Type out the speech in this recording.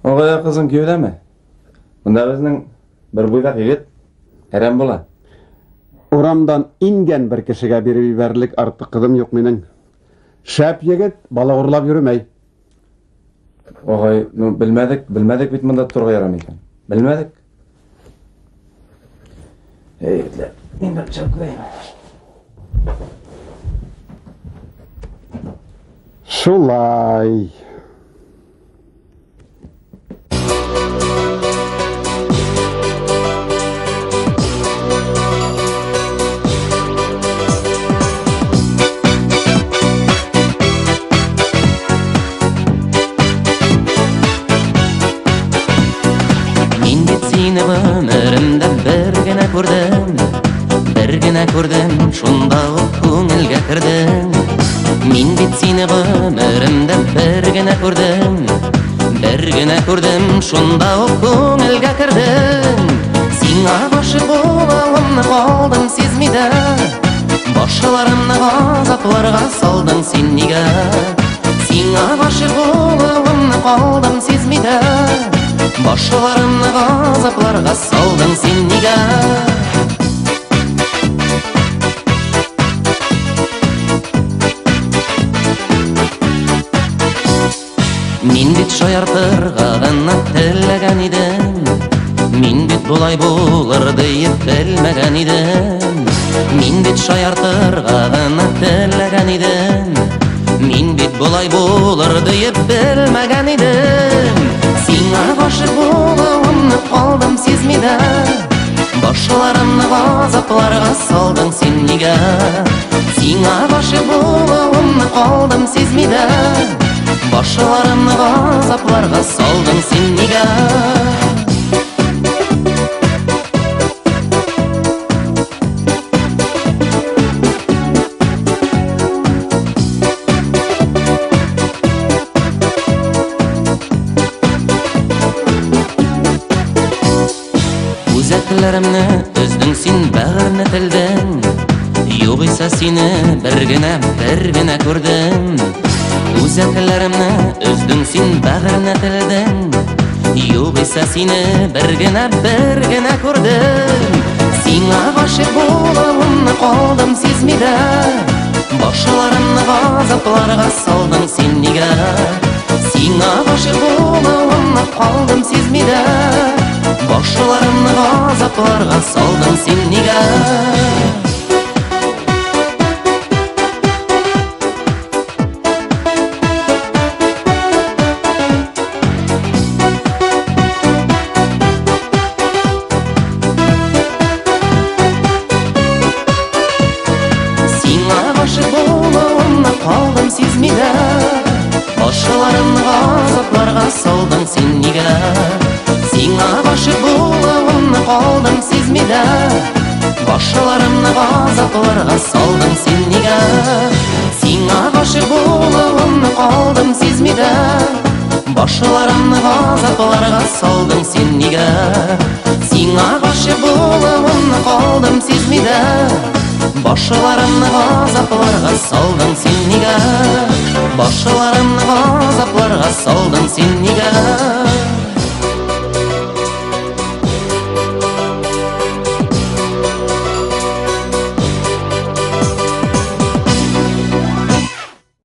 Оғая қызың кеудеме? Мұнда біздің бір бұйдақ егет, әрем бола. Урамдан инген бір кішіге беріп берлік артық қыдым жоқ менің. Шәп егет, бала ұрлап жүрмей. Оғай, білмедік бит мұнда тұрға ярам екен. Білмедік. Егетлер, мен бір чап көйім. Шулай. Сені өмірімді бір генә көрдім, шунда ук көңілге кірдім. Мен бит сені өмірімді бір генә көрдім, шунда ук көңілге кірдім. Сиңа ғашық болуымны қалдым сезмейді, башқаларымны ғазапларға салдың сен неге? Сиңа ғашық болуымны қалдым сезмейді, башқаларымны ғазапларға салдың сен неге? Мен бит шаяртырға ғана тілеген едім, мен бит бұлай болыр дейіп білмеген едім. Мен бит шаяртырға ғана тілеген едім, мен бит бұлай болыр дейіп білмеген едім. Сиңа ғашық болуымны қалдым сезмейді, башқаларымны ғазапларға салдың сен неге? Сиңа ғашық болуымны қалдым сезмейді, башқаларымны ғазапларға салдың сен неге? Өзәклерімні өздің сен бәріне тілдің, юғиса сені бір генә көрдім. Өзәклерімні өздің сен бәріне тілдің, юғиса сені бір генә көрдім. Сиңа ғашық болуымны қалдым сезмейді, башқаларымны ғазапларға салдың сен неге? Сиңа ғашық болуымны қалдым сезмейді, башқаларымны ғазапларға салдың сен неге? Сиңа ғашық болуымны қалдым сезмейді, башқаларымны ғазапларға салдың сен неге? Сиңа ғашық болуымны қалдым сезмейді, башқаларымны ғазапларға салдың сен неге? Сиңа ғашық болуымны қалдым сезмейді, башқаларымны ғазапларға салдың сен неге? Сиңа ғашық болуымны қалдым сезмейді, башқаларымны ғазапларға салдың сен неге? Башқаларымны ғазапларға салдың сен неге?